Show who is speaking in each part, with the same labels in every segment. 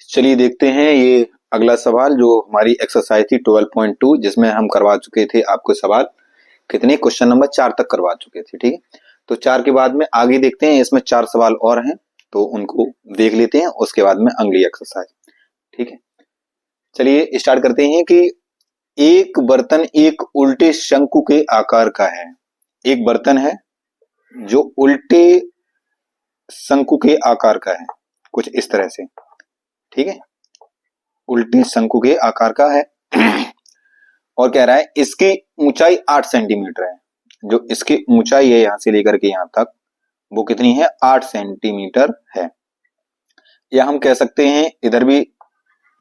Speaker 1: चलिए देखते हैं ये अगला सवाल जो हमारी एक्सरसाइज थी 12.2 जिसमें हम करवा चुके थे आपको सवाल कितने क्वेश्चन नंबर 4 तक करवा चुके थे। ठीक है, तो 4 के बाद में आगे देखते हैं, इसमें 4 सवाल और हैं तो उनको देख लेते हैं, उसके बाद में अगली एक्सरसाइज। ठीक है, चलिए स्टार्ट करते हैं कि एक बर्तन एक उल्टे शंकु के आकार का है। एक बर्तन है जो उल्टे शंकु के आकार का है, कुछ इस तरह से। ठीक है, उल्टी शंकु के आकार का है और कह रहा है इसकी ऊंचाई 8 सेंटीमीटर है। जो इसकी ऊंचाई है यहां से लेकर के यहां तक वो कितनी है, 8 सेंटीमीटर है। या हम कह सकते हैं इधर भी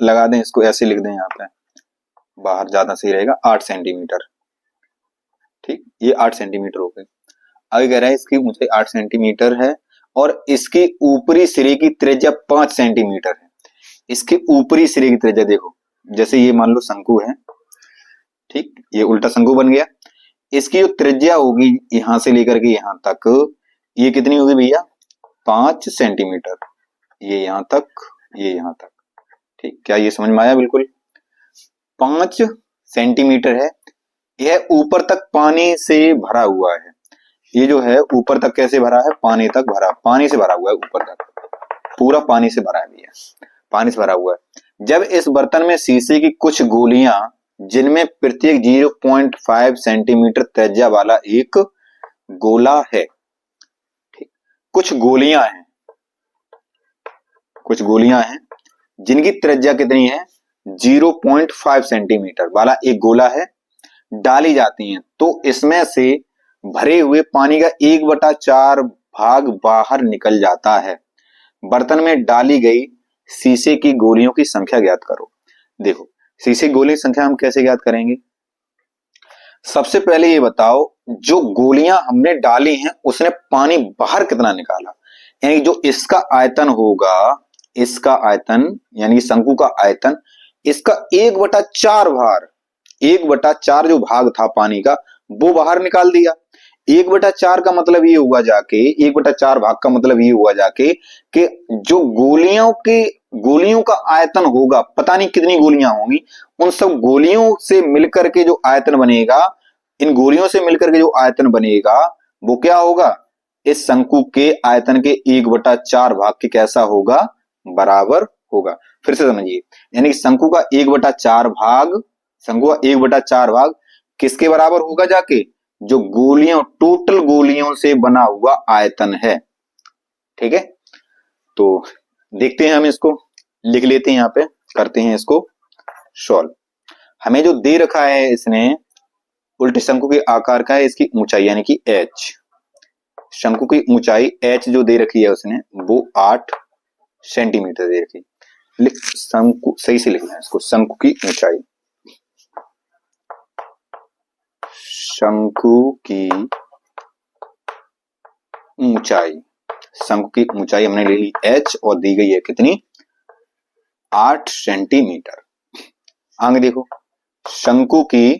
Speaker 1: लगा दें, इसको ऐसे लिख दें, यहां पे बाहर ज्यादा सही रहेगा, 8 सेंटीमीटर। ठीक, ये 8 सेंटीमीटर हो गई। आगे कह रहा है इसकी ऊंचाई 8 सेंटीमीटर है और इसकी ऊपरी सिरे की त्रिज्या 5 सेंटीमीटर है। इसके ऊपरी सिरे की त्रिज्या देखो, जैसे ये मान लो शंकु है, ठीक, ये उल्टा शंकु बन गया। इसकी जो त्रिज्या होगी यहां से लेकर के यहां तक, ये कितनी होगी भैया, 5 सेंटीमीटर। ये यहां तक, ये यहां तक। ठीक, क्या ये समझ में आया? बिल्कुल 5 सेंटीमीटर है। यह ऊपर तक पानी से भरा हुआ है। ये जो है ऊपर तक कैसे भरा है, पानी तक भरा, पानी से भरा हुआ है, ऊपर तक पूरा पानी से भरा है भैया, पानी से भरा हुआ है। जब इस बर्तन में शीशे की कुछ गोलियां जिनमें प्रत्येक 0.5 सेंटीमीटर त्रिज्या वाला एक गोला है, ठीक, कुछ गोलियां हैं, कुछ गोलियां हैं जिनकी त्रिज्या कितनी है, 0.5 सेंटीमीटर वाला एक गोला है, डाली जाती हैं तो इसमें से भरे हुए पानी का 1/4 भाग बाहर निकल जाता है। बर्तन में डाली गई शीशे की गोलियों की संख्या ज्ञात करो। देखो शीशे की गोली की संख्या हम कैसे ज्ञात करेंगे? सबसे पहले ये बताओ जो गोलियां हमने डाली हैं उसने पानी बाहर कितना निकाला, यानी जो इसका आयतन होगा, इसका आयतन यानी शंकु का आयतन, इसका 1/4 भार, 1/4 जो भाग था पानी का वो बाहर निकाल दिया। 1/4 का मतलब ये हुआ जाके, 1/4 भाग का मतलब ये हुआ जाके कि जो गोलियों का आयतन होगा, पता नहीं कितनी गोलियां होंगी, उन सब गोलियों से मिलकर के जो आयतन बनेगा, इन गोलियों से मिलकर के जो आयतन बनेगा वो क्या होगा, इस शंकु के आयतन के 1/4 भाग के कैसा होगा, बराबर होगा। फिर से समझिए, यानी शंकु का 1/4 भाग, शंकु का 1/4 भाग किसके बराबर होगा जाके, जो गोलियों, टोटल गोलियों से बना हुआ आयतन है। ठीक है, तो देखते हैं, हम इसको लिख लेते हैं, यहां पे करते हैं इसको सॉल्व। हमें जो दे रखा है इसने उल्टे शंकु के आकार का है, इसकी ऊंचाई यानी कि h, शंकु की ऊंचाई h जो दे रखी है उसने वो 8 सेंटीमीटर दे रखी। शंकु सही से लिखना है इसको, शंकु की ऊंचाई, शंकु की ऊंचाई, शंकु की ऊंचाई हमने ले ली h और दी गई है कितनी, 8 सेंटीमीटर। आगे देखो शंकु की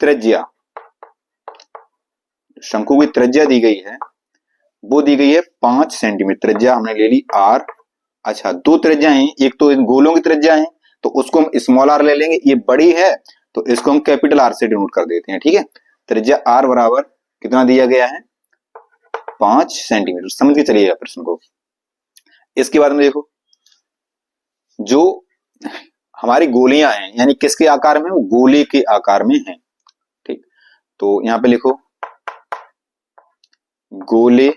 Speaker 1: त्रिज्या, शंकु की त्रिज्या दी गई है, वो दी गई है 5 सेंटीमीटर। त्रिज्या हमने ले ली r। अच्छा, दो त्रिज्या हैं, एक तो इन गोलों की त्रिज्या है तो उसको हम स्मॉल r ले लेंगे, ये बड़ी है तो इसको हम कैपिटल R से डिनोट कर देते हैं। ठीक है, त्रिज्या r बराबर कितना दिया गया है, 5 सेंटीमीटर। समझ के चलिएगा प्रश्न को। इसके बाद में देखो जो हमारी गोलियां हैं यानी किसके आकार में, वो गोले के आकार में है। ठीक, तो यहां पे लिखो गोले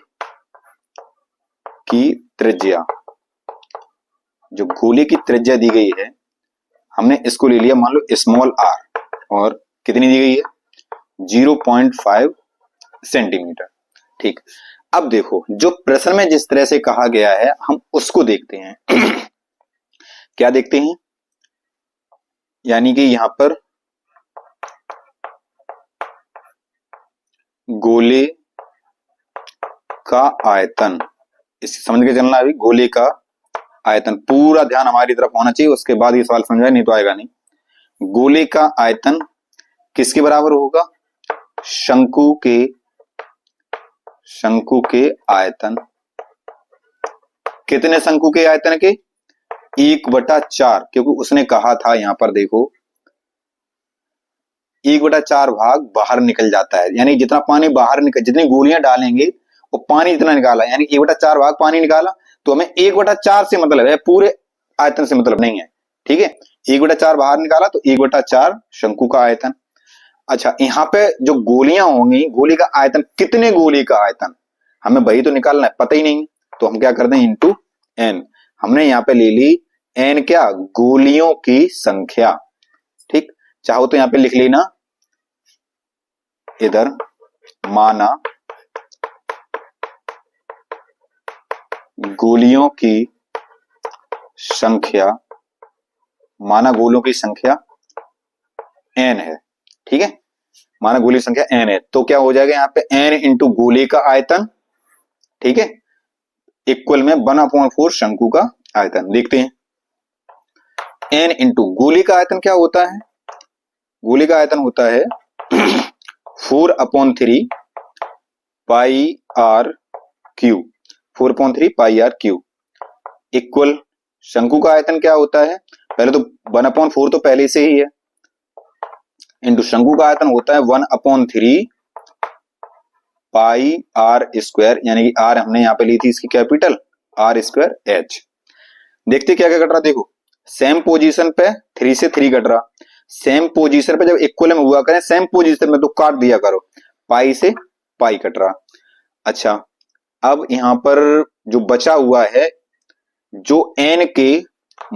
Speaker 1: की त्रिज्या, जो गोले की त्रिज्या दी गई है हमने इसको ले लिया मान लो स्मॉल r, और कितनी दी गई है, 0.5 सेंटीमीटर। ठीक, अब देखो जो प्रश्न में जिस तरह से कहा गया है हम उसको देखते हैं क्या देखते हैं, यानी कि यहां पर गोले का आयतन, इसे समझ के चलना। अभी गोले का आयतन, पूरा ध्यान हमारी तरफ होना चाहिए, उसके बाद ये सवाल समझाए, नहीं तो आएगा नहीं। गोले का आयतन किसके बराबर होगा, शंकु के आयतन, कितने शंकु के आयतन के, 1/4, क्योंकि उसने कहा था यहां पर देखो 1/4 भाग बाहर निकल जाता है, यानी जितना पानी बाहर निकल, जितनी गोलियां डालेंगे वो पानी जितना निकाला, यानी 1/4 भाग पानी निकाला। तो हमें 1/4 से मतलब है, पूरे आयतन से मतलब नहीं है। ठीक है, 1/4 बाहर निकाला तो 1/4 शंकु का आयतन। अच्छा, यहाँ पे जो गोलियां होंगी, गोली का आयतन, कितने गोली का आयतन हमें वही तो निकालना है, पता ही नहीं। तो हम क्या करते हैं, इंटू एन। हमने यहाँ पे ले ली एन, क्या, गोलियों की संख्या। ठीक, चाहो तो यहाँ पे लिख लेना, इधर माना गोलियों की संख्या, माना गोलियों की संख्या एन है। ठीक है, माना गोली की संख्या एन है, तो क्या हो जाएगा यहाँ पे एन इंटू गोली का आयतन, ठीक है, इक्वल में 1/4 शंकु का आयतन। देखते हैं, एन इंटू गोली का आयतन क्या होता है, गोली का आयतन होता है 4/3 pi r cube, 4/3 pi r cube, equal शंकु का आयतन क्या होता है, पहले तो 1/4 तो पहले से ही है, इंटू शंकु का आयतन होता है 1/3 पाई आर स्क्वायर, यानी कि आर हमने यहाँ पे ली थी इसकी कैपिटल, आर स्क्वायर एच। देखते क्या क्या कट रहा, देखो सेम पोजीशन पे 3 से 3 कट रहा, सेम पोजीशन पे जब इक्वल में हुआ करें, सेम पोजीशन में तो काट दिया करो, पाई से पाई कट रहा। अच्छा, अब यहां पर जो बचा हुआ है, जो एन के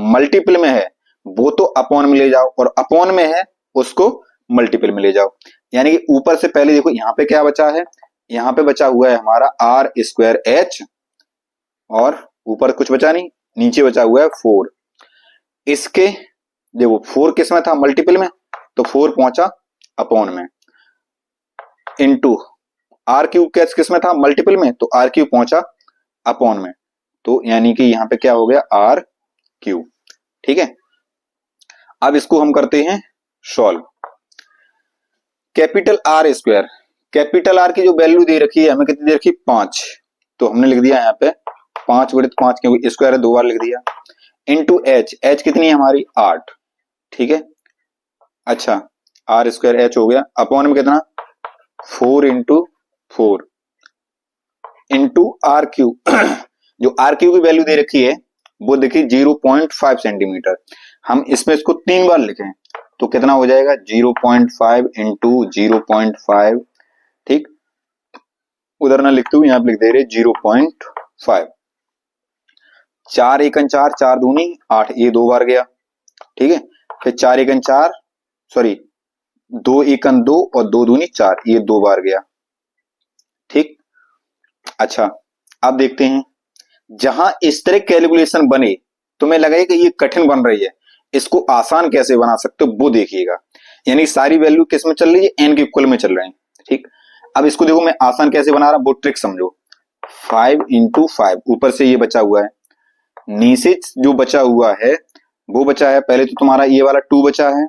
Speaker 1: मल्टीपल में है वो तो अपॉन में ले जाओ, और अपॉन में है उसको मल्टीपल में ले जाओ। यानी कि ऊपर से पहले देखो यहाँ पे क्या बचा है, यहाँ पे बचा हुआ है हमारा आर स्क्वायर एच, और ऊपर कुछ बचा नहीं, नीचे बचा हुआ है 4। इसके देखो 4 किस में था, मल्टीपल में, तो 4 पहुंचा अपॉन में, इनटू आर क्यूब कैच किस में था, मल्टीपल में, तो आर क्यूब पहुंचा अपॉन में, तो यानी कि यहां पे क्या हो गया, आर क्यूब। ठीक है, अब इसको हम करते हैं solve. Capital R square, capital R की जो वैल्यू दे रखी है हमें, कितनी दे रखी, 5, तो हमने लिख दिया यहाँ पे 5/5, क्योंकि स्क्वायर है 2 बार लिख दिया, इंटू एच, एच कितनी है हमारी 8। ठीक है, अच्छा, आर स्क्वायर एच हो गया, अपॉन में कितना 4/4 इंटू आर क्यूब जो आर क्यूब की वैल्यू दे रखी है वो देखिए 0.5 सेंटीमीटर, हम इसमें इसको 3 बार लिखें तो कितना हो जाएगा, 0.5 इंटू 0.5। ठीक, उधर ना लिखते हुए यहाँ पे लिख दे रहे 0.5, 4 एकन 4, 4 दूनी 8, ये 2 बार गया। ठीक है, फिर 4 एकन 4, सॉरी 2 एकन 2 और 2 दूनी 4, ये 2 बार गया। ठीक, अच्छा, अब देखते हैं, जहां इस तरह कैलकुलेशन बने, तुम्हें लगे कि ये कठिन बन रही है, इसको आसान कैसे बना सकते हो वो देखिएगा। यानी सारी वैल्यू किस में चल रही है, एन के इक्वल में चल रहे हैं। ठीक, अब इसको देखो मैं आसान कैसे बना रहा, वो ट्रिक समझो। 5/5, ऊपर से ये बचा हुआ है, नीचे जो बचा हुआ है वो बचा है, पहले तो तुम्हारा ये वाला 2 बचा है,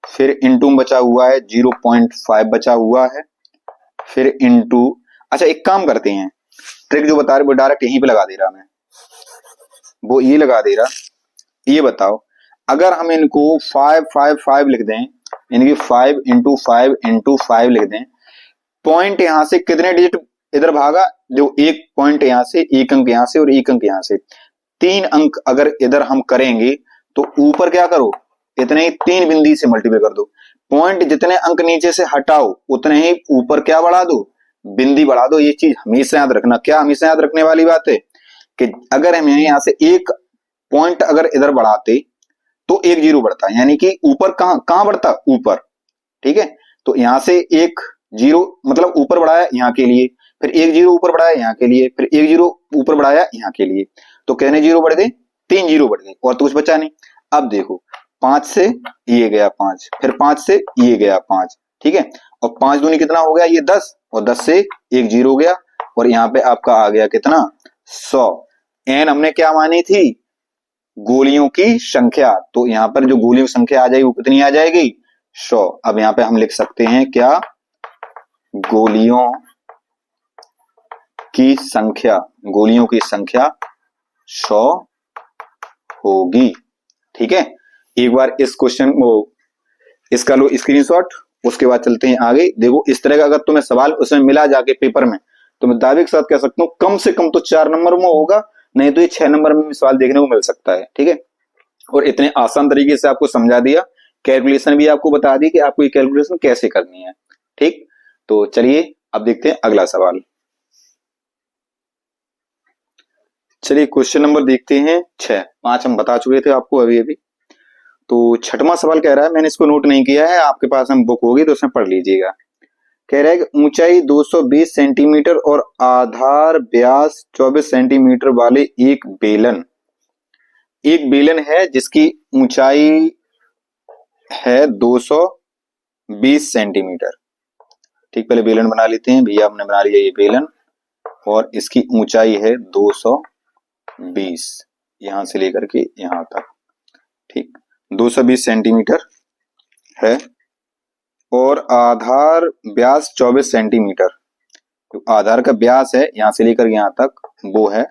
Speaker 1: फिर इंटू बचा हुआ है 0.5 बचा हुआ है, फिर इंटू, अच्छा एक काम करते हैं, ट्रिक जो बता रहे वो डायरेक्ट यहीं पे लगा दे रहा मैं, वो ये लगा दे रहा। ये बताओ, अगर हम इनको 5/5 लिख दें, यानी 5/5 लिख दें, पॉइंट यहां से कितने डिजिट इधर भागा, जो एक पॉइंट यहां से, एक अंक यहां से और एक अंक यहां से, 3 अंक अगर इधर हम करेंगे तो ऊपर क्या करो, इतने ही 3 बिंदी से मल्टीप्लाई कर दो, पॉइंट जितने अंक नीचे से हटाओ उतने ही ऊपर क्या बढ़ा दो, बिंदी बढ़ा दो। ये चीज हमेशा याद रखना, क्या हमेशा याद रखने वाली बात है कि अगर हम यहां से एक पॉइंट अगर इधर बढ़ाते तो 1 0 बढ़ता, यानी कि ऊपर कहां कहां बढ़ता, ऊपर। ठीक है, तो यहां से 1 0 मतलब ऊपर बढ़ाया यहाँ के लिए, फिर 1 0 ऊपर बढ़ाया यहाँ के लिए, फिर 1 0 ऊपर बढ़ाया यहाँ के लिए, तो कहने 0 बढ़ गए, 3 0 बढ़ गए, और तो कुछ बचा नहीं। अब देखो 5 से ये गया 5, फिर 5 से ये गया 5, ठीक है, और 5 दूनी कितना हो गया, ये 10, और 10 से 1 0 गया, और यहाँ पे आपका आ गया कितना, 100। एन हमने क्या मानी थी, गोलियों की संख्या, तो यहाँ पर जो गोलियों की संख्या आ जाएगी वो कितनी आ जाएगी, 100। अब यहाँ पे हम लिख सकते हैं क्या, गोलियों की संख्या, गोलियों की संख्या 100 होगी। ठीक है, एक बार इस क्वेश्चन को इसका लो स्क्रीनशॉट, उसके बाद चलते हैं आगे। देखो इस तरह का अगर तुम्हें सवाल उसमें मिला जाके पेपर में, तो मैं दावे के साथ कह सकता हूँ कम से कम तो 4 नंबर में होगा, नहीं तो ये 6 नंबर में भी सवाल देखने को मिल सकता है। ठीक है, और इतने आसान तरीके से आपको समझा दिया, कैलकुलेशन भी आपको बता दी कि आपको ये कैलकुलेशन कैसे करनी है। ठीक, तो चलिए अब देखते हैं अगला सवाल। चलिए क्वेश्चन नंबर देखते हैं 6, 5 हम बता चुके थे आपको अभी अभी। तो छठवां सवाल कह रहा है, मैंने इसको नोट नहीं किया है, आपके पास हम बुक होगी तो उसमें पढ़ लीजिएगा। कह रहा है कि ऊंचाई 220 सेंटीमीटर और आधार व्यास 24 सेंटीमीटर वाले एक बेलन है जिसकी ऊंचाई है 220 सेंटीमीटर। ठीक, पहले बेलन बना लेते हैं भैया, हमने बना लिया ये बेलन, और इसकी ऊंचाई है 220, यहां से लेकर के यहां तक। ठीक, 220 सेंटीमीटर है और आधार व्यास 24 सेंटीमीटर। तो आधार का व्यास है यहां से लेकर यहां तक, वो है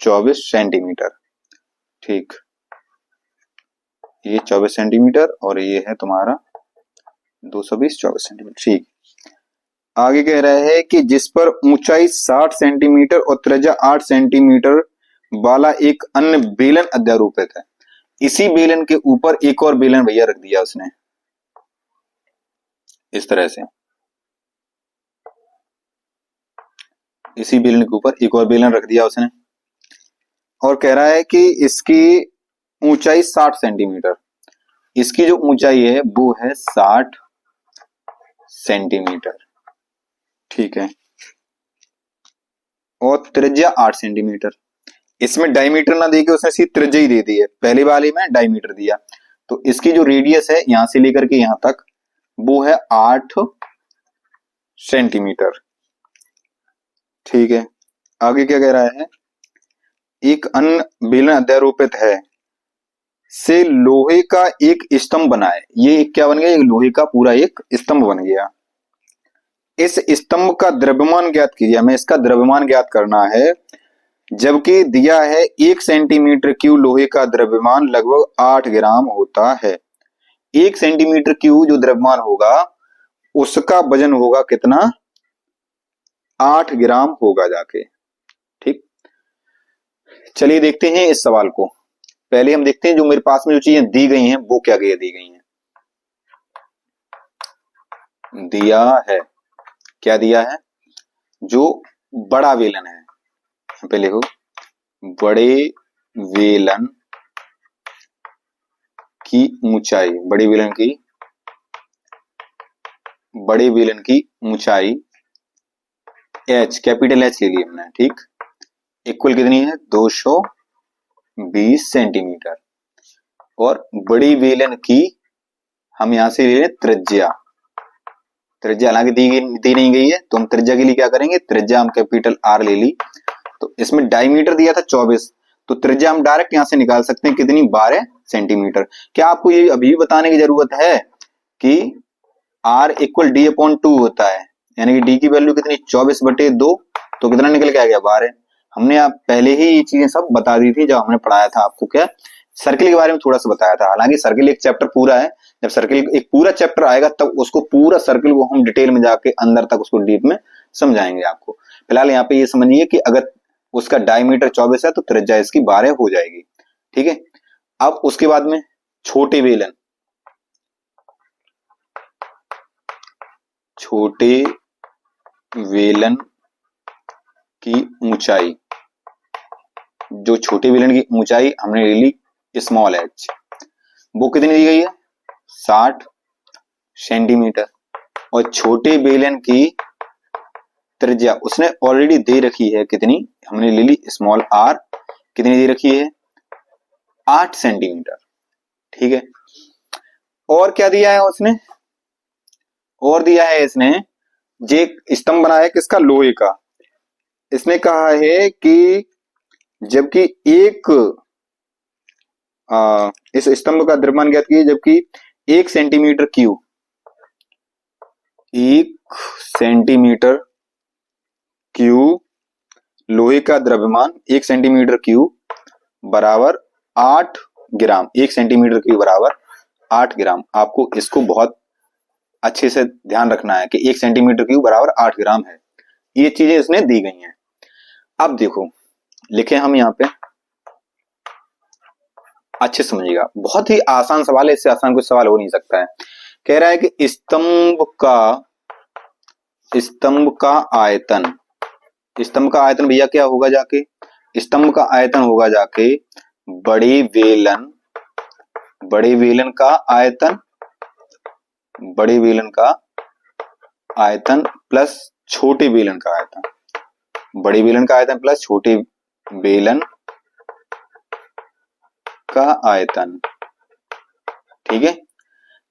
Speaker 1: 24 सेंटीमीटर। ठीक, ये 24 सेंटीमीटर और ये है तुम्हारा 220 24 सेंटीमीटर। ठीक, आगे कह रहा है कि जिस पर ऊंचाई 60 सेंटीमीटर और त्रिज्या 8 सेंटीमीटर वाला एक अन्य बेलन अध्यारोपित है। इसी बेलन के ऊपर एक और बेलन भैया रख दिया उसने, इस तरह से इसी बेलन के ऊपर एक और बेलन रख दिया उसने, और कह रहा है कि इसकी ऊंचाई 60 सेंटीमीटर, इसकी जो ऊंचाई है वो है 60 सेंटीमीटर। ठीक है, और त्रिज्या 8 सेंटीमीटर। इसमें डायमीटर ना देके उसने सीधी त्रिज्या ही दे दी है, पहले वाले में डायमीटर दिया। तो इसकी जो रेडियस है यहां से लेकर के यहां तक, वो है 8 सेंटीमीटर। ठीक है, आगे क्या कह रहा है, एक अन्य बेलन अध्यारोपित है से लोहे का एक स्तंभ बनाए। ये क्या बन गया, एक लोहे का पूरा एक स्तंभ बन गया। इस स्तंभ का द्रव्यमान ज्ञात कीजिए, हमें इसका द्रव्यमान ज्ञात करना है। जबकि दिया है 1 सेंटीमीटर क्यूब लोहे का द्रव्यमान लगभग 8 ग्राम होता है। 1 सेंटीमीटर क्यूब जो द्रव्यमान होगा उसका वजन होगा कितना, 8 ग्राम होगा जाके। ठीक, चलिए देखते हैं इस सवाल को। पहले हम देखते हैं जो मेरे पास में जो चीजें दी गई हैं वो क्या दी गई हैं। दिया है, क्या दिया है, जो बड़ा बेलन है, पहले हो बड़े बेलन की ऊंचाई, बड़े बेलन की ऊंचाई h, कैपिटल H ले ली हमने। ठीक, इक्वल कितनी है, 220 सेंटीमीटर, और बड़ी बेलन की हम यहां से ले लें त्रिज्या। त्रिज्या हालांकि दी नहीं गई है, तो हम त्रिज्या के लिए क्या करेंगे, त्रिज्या हम कैपिटल R ले ली। तो इसमें डायमीटर दिया था 24, तो त्रिज्या हम डायरेक्ट यहां से निकाल सकते हैं कितनी, 12 सेंटीमीटर। क्या आपको ये अभी भी बताने की जरूरत है कि R इक्वल D/2 होता है, यानी कि D की वैल्यू कितनी, 24/2, तो कितना निकल के आ गया, 12। हमने आप पहले ही ये चीजें सब बता दी थी जब हमने पढ़ाया था आपको क्या, सर्किल के बारे में थोड़ा सा बताया था। हालांकि सर्किल एक चैप्टर पूरा है, जब सर्किल एक पूरा चैप्टर आएगा तब उसको पूरा सर्किल को हम डिटेल में जाके अंदर तक उसको डीप में समझाएंगे आपको। फिलहाल यहाँ पे ये समझिए कि अगर उसका डायमीटर 24 है तो त्रिज्या इसकी 12 हो जाएगी। ठीक है, अब उसके बाद में छोटे बेलन की ऊंचाई, जो छोटे बेलन की ऊंचाई हमने ले ली स्मॉल h, वो कितनी दी गई है, 60 सेंटीमीटर, और छोटे बेलन की त्रिज्या उसने ऑलरेडी दे रखी है कितनी, हमने ले ली स्मॉल r, कितनी दे रखी है, 8 सेंटीमीटर। ठीक है, और क्या दिया है उसने, और दिया है इसने जे स्तंभ बनाया किसका, लोहे का। इसने कहा है कि जबकि इस स्तंभ का द्रव्यमान ज्ञात कीजिए, जबकि 1 सेंटीमीटर क्यूब लोहे का द्रव्यमान 1 सेंटीमीटर क्यूब बराबर 8 ग्राम, 1 सेंटीमीटर क्यूब बराबर 8 ग्राम। आपको इसको बहुत अच्छे से ध्यान रखना है कि 1 सेंटीमीटर क्यूब बराबर 8 ग्राम है। ये चीजें इसने दी गई हैं। अब देखो लिखे हम यहाँ पे, अच्छे समझिएगा, बहुत ही आसान सवाल है, इससे आसान कोई सवाल हो नहीं सकता है। कह रहा है कि स्तंभ का आयतन, स्तंभ का आयतन भैया क्या होगा जाके, स्तंभ का आयतन होगा जाके बड़े वेलन का आयतन, बड़े वेलन का आयतन प्लस छोटे वेलन का आयतन, बड़े वेलन का आयतन प्लस छोटे वेलन का आयतन। ठीक है,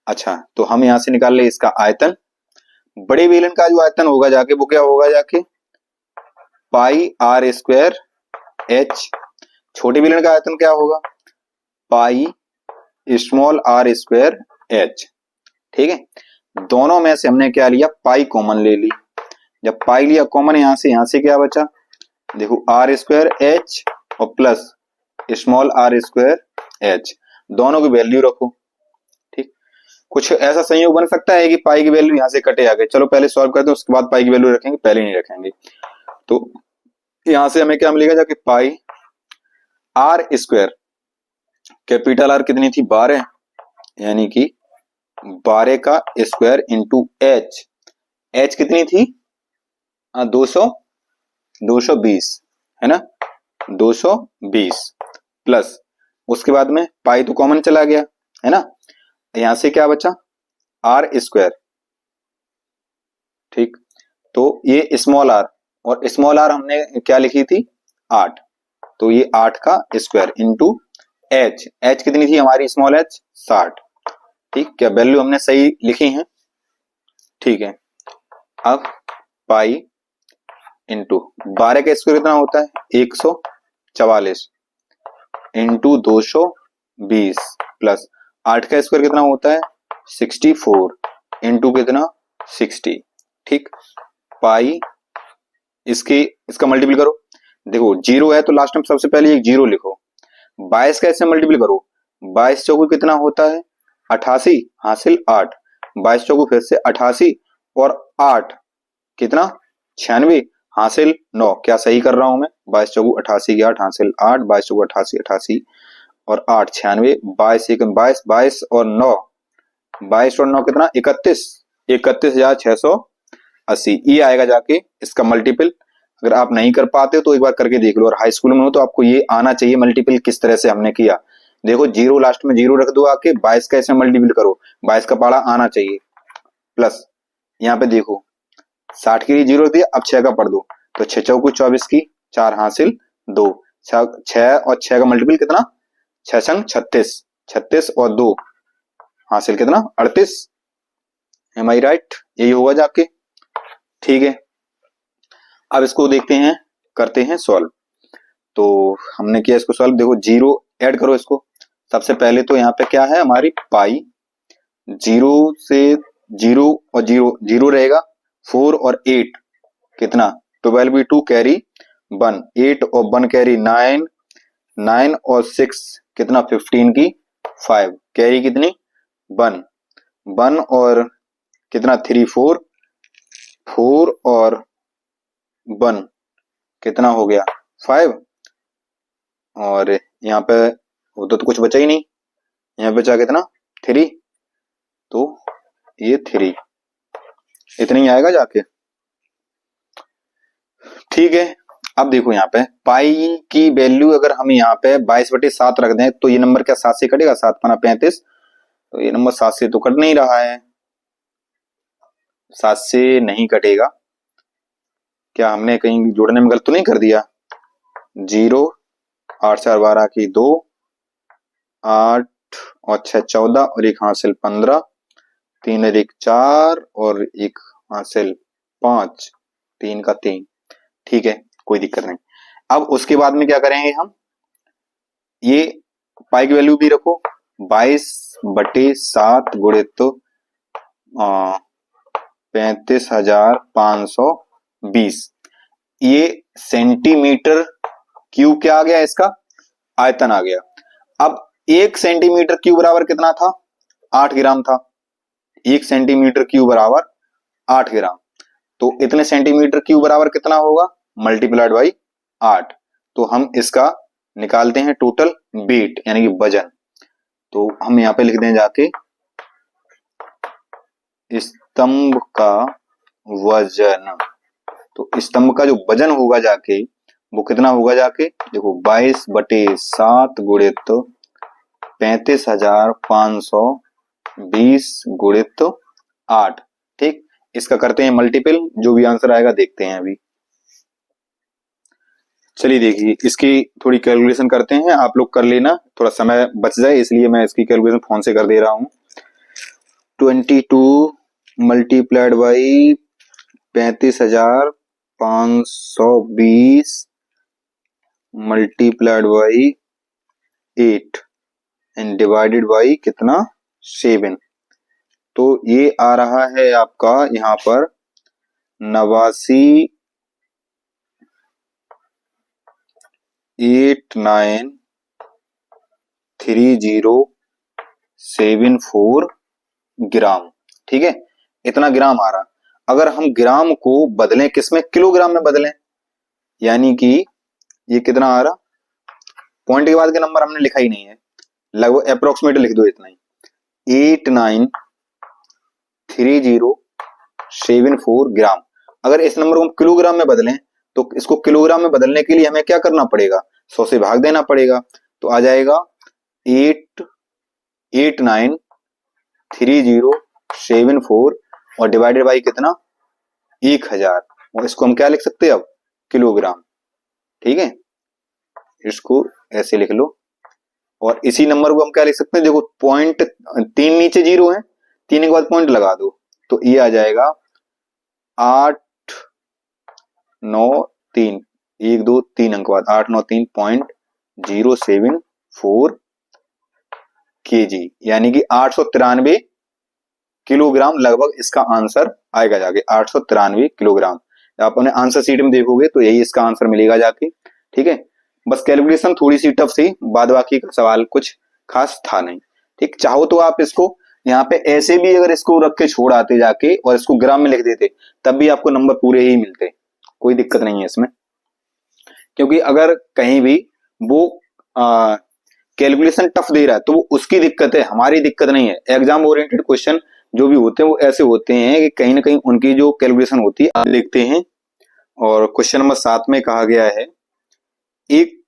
Speaker 1: अच्छा तो हम यहां से निकाल ले इसका आयतन। बड़े वेलन का जो आयतन होगा जाके वो क्या होगा जाके पाई आर स्क्वायर एच। छोटे वेलन का आयतन क्या होगा pi small r square h. ठीक है, दोनों में से हमने क्या लिया, पाई कॉमन ले ली। जब पाई लिया कॉमन, यहां से क्या बचा, देखो आर स्क्वायर एच और plus small r square h, दोनों की वैल्यू रखो। ठीक, कुछ ऐसा संयोग बन सकता है कि पाई की वैल्यू यहां से कटे आगे, चलो पहले सॉल्व करते हैं उसके बाद पाई की वैल्यू रखेंगे, पहले नहीं रखेंगे। तो यहां से हमें क्या मिलेगा जाके पाई आर स्क्वायर, कैपिटल आर कितनी थी 12, यानी कि 12 का स्क्वायर इंटू एच, एच कितनी थी 220 है ना, 220 प्लस उसके बाद में पाई तो कॉमन चला गया है ना, यहां से क्या बचा आर स्क्वायर। ठीक, तो ये स्मॉल आर, और स्मॉल आर हमने क्या लिखी थी 8, तो ये 8 का स्क्वायर इंटू एच, एच कितनी थी हमारी स्मॉल एच 60। ठीक, क्या वैल्यू हमने सही लिखी है। ठीक है, अब पाई इंटू 12 का स्क्वायर कितना होता है 144 इंटू 220 प्लस 8 का स्क्वायर कितना होता है 64 इंटू कितना 60। ठीक, पाई इसका मल्टीपल करो, देखो जीरो है तो लास्ट में सबसे पहले एक जीरो लिखो। 22 का इससे मल्टीपल करो, 22 चौको कितना होता है 88 हासिल 8, 22 चौको फिर से 88 और 8 कितना 96 हासिल 9। क्या सही कर रहा हूं मैं, 22 चौको 88 की 8 हासिल 8, 22 चौको 88 88 और 8 96, 22 एक 22, 22 और 9, 22 और 9 कितना 31, 31,680। ये आएगा जाके इसका मल्टीपल। अगर आप नहीं कर पाते तो एक बार करके देख लो, और हाई स्कूल में हो तो आपको ये आना चाहिए मल्टीपल किस तरह से हमने किया। देखो जीरो लास्ट में जीरो रख दो आके, 22 का इसमें मल्टीपल करो, 22 का पाड़ा आना चाहिए प्लस यहाँ पे देखो 60 के लिए जीरो दिया, अब 6 का पढ़ दो तो 6 चौको 24 की 4 हासिल 2, 6 और 6 का मल्टीपल कितना 6 संग 36, 36 और 2 हासिल कितना 38। एम आई राइट, यही होगा जाके। ठीक है, अब इसको देखते हैं, करते हैं सॉल्व। तो हमने किया इसको सॉल्व, देखो जीरो ऐड करो इसको। सबसे पहले तो यहाँ पे क्या है हमारी पाई, जीरो से जीरो और जीरो जीरो रहेगा, 4 और 8 कितना 12 कैरी 1, 8 और 1 कैरी 9, 9 और 6 कितना 15 की 5, कैरी कितनी 1, 1 और कितना 3 4, 4 और 1 कितना हो गया 5, और यहाँ पे वो तो कुछ बचा ही नहीं, यहाँ पे बचा कितना 3, तो ये 3 इतना ही आएगा जाके। ठीक है, अब देखो यहाँ पे पाई की वैल्यू अगर हम यहाँ पे 22/7 रख दें तो ये नंबर क्या 7 से कटेगा, 7 पना 35, तो ये नंबर 7 से तो कट नहीं रहा है, 7 से नहीं कटेगा। क्या हमने कहीं जोड़ने में गलत तो नहीं कर दिया, 0 8 4 12 की 2, 8 और 6 14 और एक हासिल 15, 3 और 1 4 और एक हासिल 5, 3 का 3। ठीक है, कोई दिक्कत नहीं। अब उसके बाद में क्या करेंगे हम, ये पाई की वैल्यू भी रखो, 22/7 गुणे तो 35,520, ये सेंटीमीटर क्यूब क्या आ गया, इसका आयतन आ गया। अब 1 सेंटीमीटर क्यूब बराबर कितना था? 8 ग्राम था। 1 सेंटीमीटर क्यूब बराबर 8 ग्राम। तो इतने सेंटीमीटर क्यूब बराबर कितना होगा? Multiplied by 8। तो हम इसका निकालते हैं टोटल वेट यानी कि वजन। तो हम यहाँ पे लिख दें जाके स्तंभ का वजन। तो स्तंभ का जो वजन होगा जाके वो कितना होगा जाके, देखो 22/7 गुणित 35,520 गुणित 8। ठीक, इसका करते हैं मल्टीपल, जो भी आंसर आएगा देखते हैं अभी। चलिए देखिए, इसकी थोड़ी कैलकुलेशन करते हैं, आप लोग कर लेना, थोड़ा समय बच जाए इसलिए मैं इसकी कैलकुलेशन फोन से कर दे रहा हूं। 22 multiplied by 35,520 multiplied by 8 and divided by कितना? 7। तो ये आ रहा है आपका यहाँ पर 89,3074 ग्राम। ठीक है, इतना ग्राम आ रहा। अगर हम ग्राम को बदलें किसमें? किलोग्राम में बदलें, यानी कि ये कितना आ रहा? पॉइंट के बाद के नंबर हमने लिखा ही नहीं है, लगभग अप्रोक्सीमेट लिख दो इतना ही, 89,3074 ग्राम। अगर इस नंबर को हम किलोग्राम में बदलें तो इसको किलोग्राम में बदलने के लिए हमें क्या करना पड़ेगा? 100 से भाग देना पड़ेगा। तो आ जाएगा 89,3074 और डिवाइडेड बाई कितना? 1000। और इसको हम क्या लिख सकते हैं अब? किलोग्राम। ठीक है, इसको ऐसे लिख लो। और इसी नंबर को हम क्या लिख सकते हैं? देखो पॉइंट 3 नीचे 0 है, 3 के बाद पॉइंट लगा दो तो ये आ जाएगा 893, 1 2 3 अंक बाद 893.074 kg, यानी कि 893 किलोग्राम लगभग इसका आंसर आएगा जाके, 893 किलोग्राम। आप अपने आंसर शीट में देखोगे तो यही इसका आंसर मिलेगा जाके। ठीक है, बस कैलकुलेशन थोड़ी सी टफ थी, बाद बाकी का सवाल कुछ खास था नहीं। ठीक, चाहो तो आप इसको यहाँ पे ऐसे भी अगर इसको रख के छोड़ आते जाके और इसको ग्राम में लिख देते तब भी आपको नंबर पूरे ही मिलते, कोई दिक्कत नहीं है इसमें। क्योंकि अगर कहीं भी वो कैलकुलेशन टफ दे रहा है तो वो उसकी दिक्कत है, हमारी दिक्कत नहीं है। एग्जाम ओरिएंटेड क्वेश्चन जो भी होते हैं वो ऐसे होते हैं कि कहीं ना कहीं उनकी जो कैलकुलेशन होती है आप देखते हैं। और क्वेश्चन नंबर 7 में कहा गया है, एक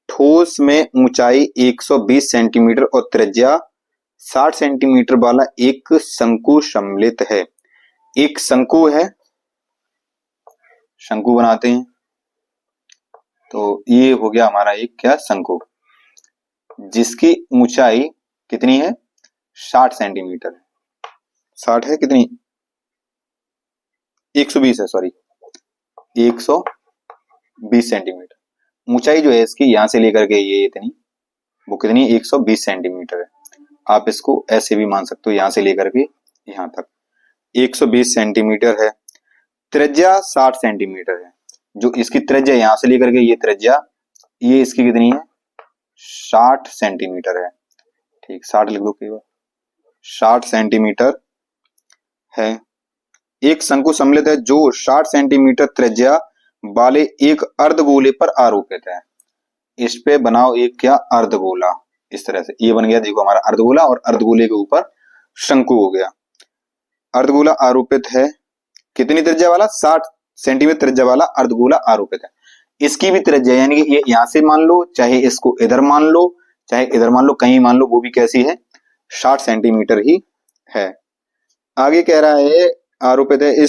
Speaker 1: ठोस में ऊंचाई 120 सेंटीमीटर और त्रिज्या 60 सेंटीमीटर वाला एक शंकु सम्मिलित है। एक शंकु है, शंकु बनाते हैं, तो ये हो गया हमारा एक क्या? शंकु, जिसकी ऊंचाई कितनी है? 60 सेंटीमीटर। 60 है कितनी? 120 है, सॉरी 120 सेंटीमीटर ऊंचाई जो है इसकी, यहां से लेकर के ये इतनी, वो कितनी? 120 सेंटीमीटर है। आप इसको ऐसे भी मान सकते हो, यहां से लेकर के यहां तक 120 सेंटीमीटर है। त्रिज्या 60 सेंटीमीटर है, जो इसकी त्रिज्या यहां से लेकर के ये त्रिज्या, ये इसकी कितनी है? 60 सेंटीमीटर है। ठीक, 60 लिख दो केवल, 60 सेंटीमीटर है। एक शंकु सम्मिलित है जो 60 सेंटीमीटर त्रिज्या वाले एक अर्धगोले पर आरोपित है। इस पे बनाओ एक क्या? अर्धगोला। इस तरह से ये बन गया, देखो हमारा अर्धगोला, और अर्धगोले के ऊपर शंकु हो गया। अर्धगोला आरोपित है, कितनी त्रिज्या वाला? 60 सेंटीमीटर त्रिज्या वाला अर्धगोला आरोपित है। इसकी भी त्रिज्या, यानी कि ये यहां से मान लो, चाहे इसको इधर मान लो, चाहे इधर मान लो, कहीं मान लो, वो भी कैसी है? 60 सेंटीमीटर ही है। आगे कह रहा है आरोपित है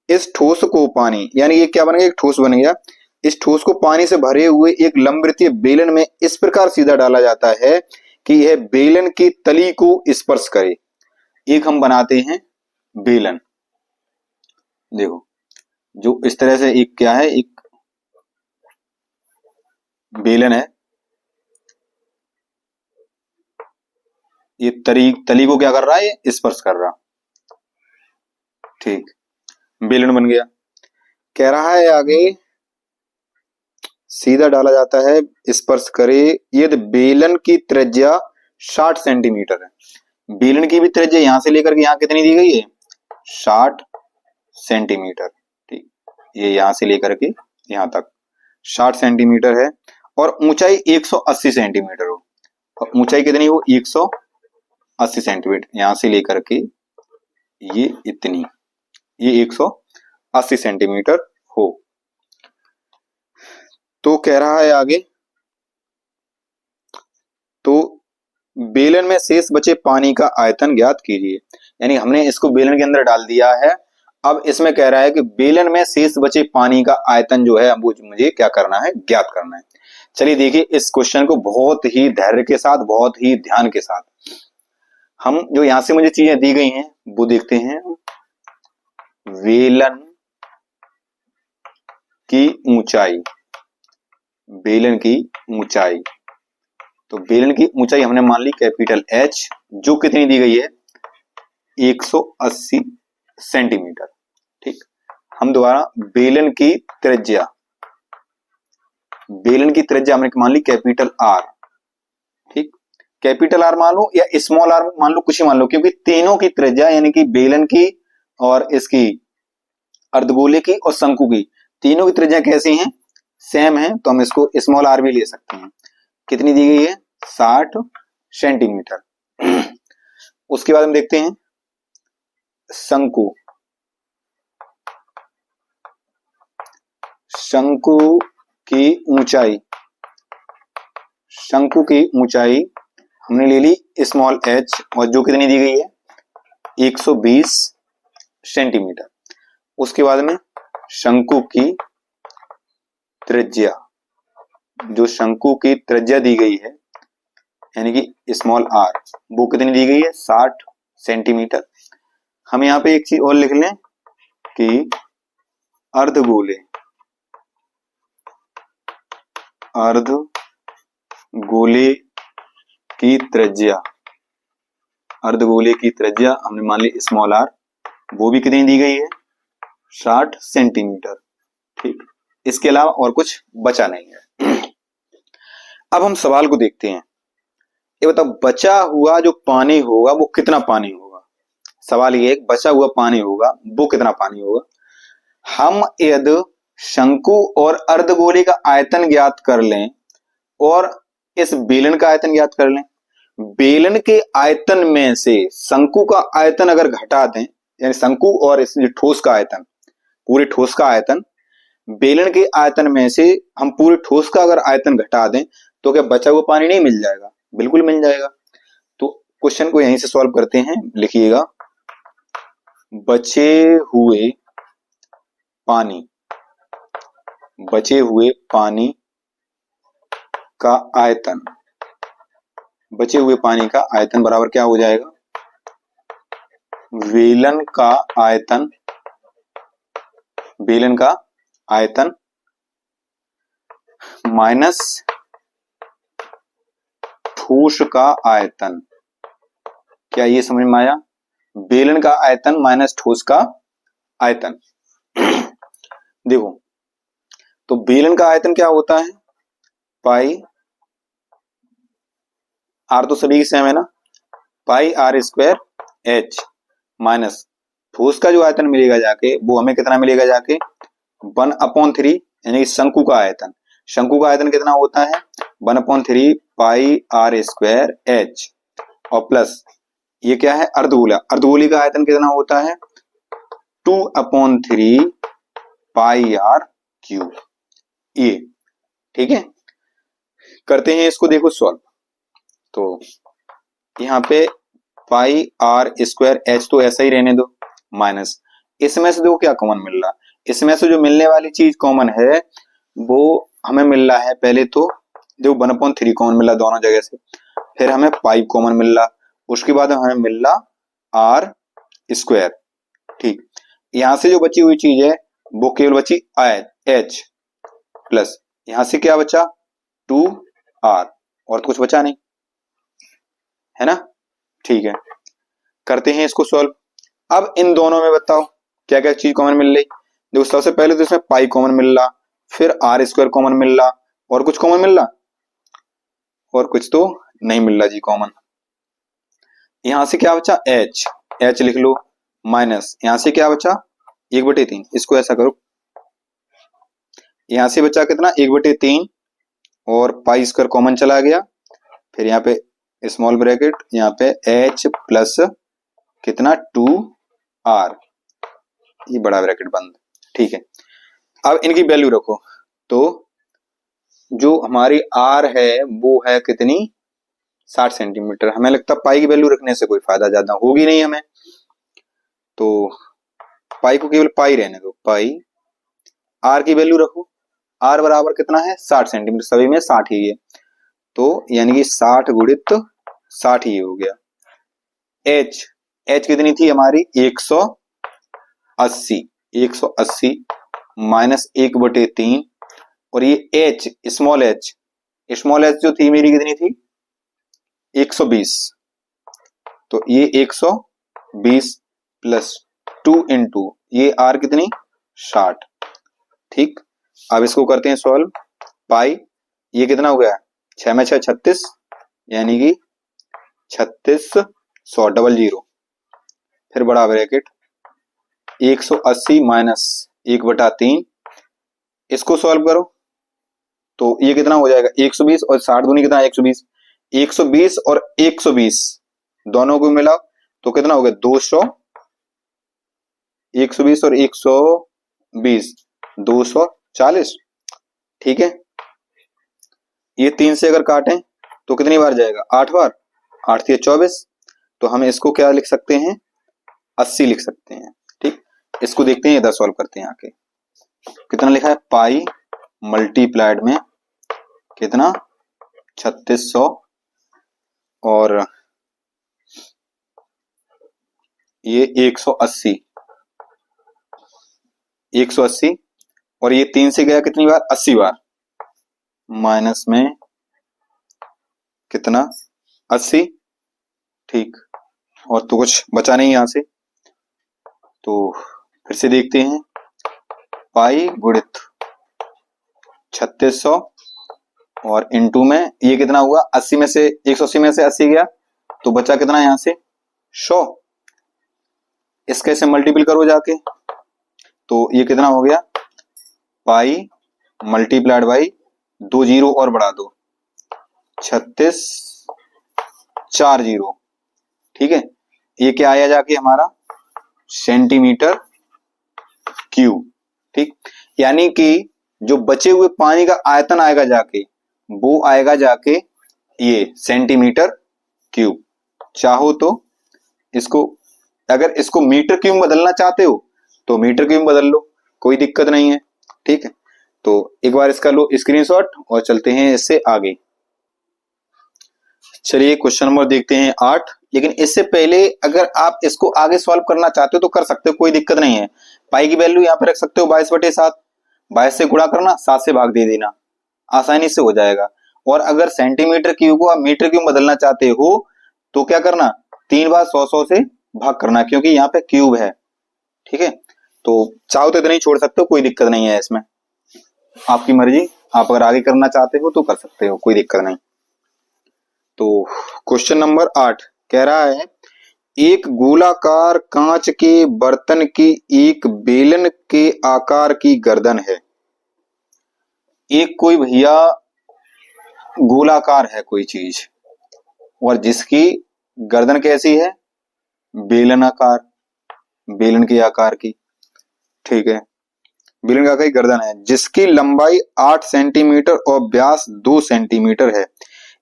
Speaker 1: इस ठोस को पानी, यानी ये क्या बन गया? एक ठोस बन गया। इस ठोस को पानी से भरे हुए एक लंबवृत्तीय बेलन में इस प्रकार सीधा डाला जाता है कि यह बेलन की तली को स्पर्श करे। एक हम बनाते हैं बेलन, देखो जो इस तरह से एक क्या है? एक बेलन है, ये तली को क्या कर रहा है? ये स्पर्श कर रहा। ठीक, बेलन बन गया। कह रहा है आगे सीधा डाला जाता है, स्पर्श करे यदि बेलन की त्रिज्या 60 सेंटीमीटर है। बेलन की भी त्रिज्या यहां से लेकर के यहां कितनी दी गई है, 60 सेंटीमीटर। ठीक, ये यहां से लेकर के यहां तक 60 सेंटीमीटर है और ऊंचाई 180 सेंटीमीटर हो। और ऊंचाई कितनी हो, 180 सेंटीमीटर, यहां से लेकर के ये इतनी, ये 180 सेंटीमीटर हो। तो कह रहा है आगे, तो बेलन में शेष बचे पानी का आयतन ज्ञात कीजिए। यानी हमने इसको बेलन के अंदर डाल दिया है। अब इसमें कह रहा है कि बेलन में शेष बचे पानी का आयतन जो है वो मुझे क्या करना है, ज्ञात करना है। चलिए देखिए इस क्वेश्चन को बहुत ही धैर्य के साथ, बहुत ही ध्यान के साथ हम जो यहां से मुझे चीजें दी गई हैं वो देखते हैं। बेलन की ऊंचाई, बेलन की ऊंचाई, तो बेलन की ऊंचाई हमने मान ली कैपिटल एच, जो कितनी दी गई है, 180 सेंटीमीटर। ठीक, हम दोबारा बेलन की त्रिज्या, बेलन की त्रिज्या हमने मान ली कैपिटल आर। ठीक, कैपिटल आर मान लो या स्मॉल आर मान लो, कुछ ही मान लो, क्योंकि तीनों की त्रिज्या यानी कि बेलन की और इसकी अर्धगोले की और शंकु की, तीनों की त्रिज्या कैसी हैं, सेम है, तो हम इसको स्मॉल आर भी ले सकते हैं। कितनी दी गई है, 60 सेंटीमीटर। उसके बाद हम देखते हैं शंकु, शंकु की ऊंचाई, शंकु की ऊंचाई हमने ले ली स्मॉल एच और जो कितनी दी गई है, 120 सेंटीमीटर। उसके बाद में शंकु की त्रिज्या, जो शंकु की त्रिज्या दी गई है यानी कि स्मॉल आर, वो कितनी दी गई है, 60 सेंटीमीटर। हम यहां पे एक चीज और लिख लें कि अर्धगोले, अर्धगोले की त्रिज्या, अर्धगोले की त्रिज्या हमने मान ली स्मॉल आर, वो भी कितनी दी गई है, 60 सेंटीमीटर। ठीक, इसके अलावा और कुछ बचा नहीं है। अब हम सवाल को देखते हैं। ये बताओ बचा हुआ जो पानी होगा वो कितना पानी होगा। सवाल ये है बचा हुआ पानी होगा वो कितना पानी होगा। हम यदि शंकु और अर्धगोले का आयतन ज्ञात कर लें और इस बेलन का आयतन ज्ञात कर लें, बेलन के आयतन में से शंकु का आयतन अगर घटा दें, यानी शंकु और इस ठोस का आयतन, पूरे ठोस का आयतन, बेलन के आयतन में से हम पूरे ठोस का अगर आयतन घटा दें तो क्या बचा हुआ पानी नहीं मिल जाएगा, बिल्कुल मिल जाएगा। तो क्वेश्चन को यहीं से सॉल्व करते हैं। लिखिएगा बचे हुए पानी, बचे हुए पानी का आयतन, बचे हुए पानी का आयतन बराबर क्या हो जाएगा, बेलन का आयतन, बेलन का आयतन माइनस ठोस का आयतन। क्या ये समझ में आया, बेलन का आयतन माइनस ठोस का आयतन। देखो तो बेलन का आयतन क्या होता है, पाई आर तो सभी की सेम है ना, पाई आर स्क्वायर एच, माइनस ठोस का जो आयतन मिलेगा जाके वो हमें कितना मिलेगा जाके 1/3, यानी कि शंकु का आयतन, शंकु का आयतन कितना होता है 1/3 पाई आर स्क्वायर एच, और प्लस ये क्या है अर्धगोला, अर्धगोली का आयतन कितना होता है 2/3 पाई आर क्यूब। ये ठीक है, करते हैं इसको, देखो सॉल्व। तो यहाँ पे पाई आर स्क्वायर एच तो ऐसा ही रहने दो, माइनस इसमें से देखो क्या कॉमन मिल रहा, इसमें से जो मिलने वाली चीज कॉमन है वो हमें मिल रहा है, पहले तो देखो 1/3 कॉमन मिल रहा दोनों जगह से, फिर हमें पाई कॉमन मिल रहा, उसके बाद हमें मिल रहा आर स्क्वायर। ठीक, यहां से जो बची हुई चीज है वो केवल बची एच, प्लस यहां से क्या बचा 2r, और तो कुछ बचा नहीं है ना। ठीक है, करते हैं इसको सॉल्व। अब इन दोनों में बताओ क्या क्या चीज कॉमन मिल रही। देखो सबसे पहले तो इसमें पाई कॉमन मिल रहा, फिर आर स्क्वायर कॉमन मिल रहा, और कुछ कॉमन मिल रहा? और कुछ तो नहीं मिल रहा जी कॉमन। यहां से क्या बचा? एच, एच लिख लो, माइनस यहां से क्या बचा? 1/3। इसको ऐसा करो, यहां से बचा कितना? 1/3 और पाई स्क्वायर कॉमन चला गया, फिर यहाँ पे स्मॉल ब्रैकेट, यहाँ पे एच प्लस कितना? 2r, ये बड़ा ब्रैकेट बंद। ठीक है, अब इनकी वैल्यू रखो। तो जो हमारी r है वो है कितनी? 60 सेंटीमीटर। हमें लगता है पाई की वैल्यू रखने से कोई फायदा ज्यादा होगी नहीं हमें, तो पाई को केवल पाई रहने दो। पाई, r की वैल्यू रखो, r बराबर कितना है? 60 सेंटीमीटर, सभी में 60 ही है, तो यानी कि 60 गुणित 60 ही हो गया। h, h कितनी थी हमारी? 180, 180 माइनस 1/3, और ये h small h, small h जो थी मेरी कितनी थी? 120, तो ये 120 प्लस 2 इंटू ये r कितनी? 60। ठीक, अब इसको करते हैं सॉल्व। पाई, ये कितना हो गया? 6 में 6 36, यानी कि 3600 डबल जीरो, फिर बड़ा ब्रैकेट 180 माइनस 1/3, इसको सॉल्व करो तो ये कितना हो जाएगा? 120 और 60 दूनी कितना? 120, 120 और 120 दोनों को मिलाओ तो कितना हो गया? 200, 120 और 120 240। ठीक है, ये 3 से अगर काटें तो कितनी बार जाएगा? 8 बार, 8 से 24, तो हम इसको क्या लिख सकते हैं? 80 लिख सकते हैं। ठीक, इसको देखते हैं, इधर सॉल्व करते हैं आके। कितना लिखा है? पाई मल्टीप्लाइड में कितना? 3600 और ये 180, 180 और ये 3 से गया कितनी बार? 80 बार, माइनस में कितना? 80। ठीक, और तो कुछ बचा नहीं यहां से, तो फिर से देखते हैं। पाई गुणित 3600 और इनटू में ये कितना हुआ? 80 में से 180 में से 80 गया, तो बचा कितना यहां से? 100। इसके से मल्टीपल करो जाके, तो ये कितना हो गया? पाई मल्टीप्लाइड बाई 2 जीरो और बढ़ा दो, 3640। ठीक है, ये क्या आया जाके हमारा? Centimetre cube. ठीक, यानी कि जो बचे हुए पानी का आयतन आएगा जाके, वो आएगा जाके ये सेंटीमीटर क्यूब। चाहो तो इसको, अगर इसको मीटर क्यूब बदलना चाहते हो तो मीटर क्यूब बदल लो, कोई दिक्कत नहीं है। ठीक है, तो एक बार इसका लो स्क्रीनशॉट और चलते हैं इससे आगे। चलिए क्वेश्चन नंबर देखते हैं 8। लेकिन इससे पहले अगर आप इसको आगे सॉल्व करना चाहते हो तो कर सकते हो, कोई दिक्कत नहीं है। पाई की वैल्यू यहाँ पे रख सकते हो 22/7, 22 से गुणा करना, 7 से भाग दे देना, आसानी से हो जाएगा। और अगर सेंटीमीटर क्यूब को आप मीटर क्यूब बदलना चाहते हो तो क्या करना? 3 बार 100 से भाग करना, क्योंकि यहाँ पे क्यूब है। ठीक है, तो चाहो तो इतना ही छोड़ सकते हो, कोई दिक्कत नहीं है इसमें, आपकी मर्जी। आप अगर आगे करना चाहते हो तो कर सकते हो, कोई दिक्कत नहीं। तो क्वेश्चन नंबर 8 कह रहा है, एक गोलाकार कांच के बर्तन की एक बेलन के आकार की गर्दन है। एक कोई भैया गोलाकार है कोई चीज, और जिसकी गर्दन कैसी है? बेलनाकार, बेलन के आकार की। ठीक है, बेलन के आकार की गर्दन है, जिसकी लंबाई 8 सेंटीमीटर और व्यास 2 सेंटीमीटर है।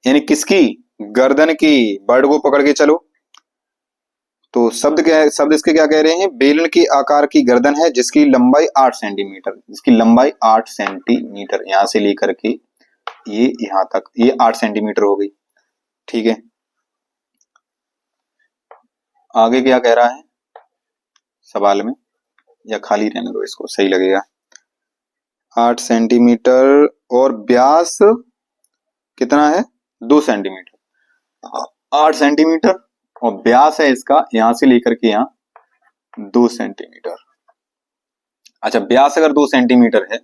Speaker 1: यानी किसकी? गर्दन की। वर्ड को पकड़ के चलो, तो शब्द इसके क्या कह रहे हैं? बेलन के आकार की गर्दन है जिसकी लंबाई 8 सेंटीमीटर, जिसकी लंबाई 8 सेंटीमीटर, यहां से लेकर के ये यहां तक, ये 8 सेंटीमीटर हो गई। ठीक है, आगे क्या कह रहा है सवाल में, या खाली रहने दो इसको, सही लगेगा। 8 सेंटीमीटर और व्यास कितना है? 2 सेंटीमीटर। 8 सेंटीमीटर और व्यास है इसका यहां से लेकर के यहां 2 सेंटीमीटर। अच्छा, व्यास अगर 2 सेंटीमीटर है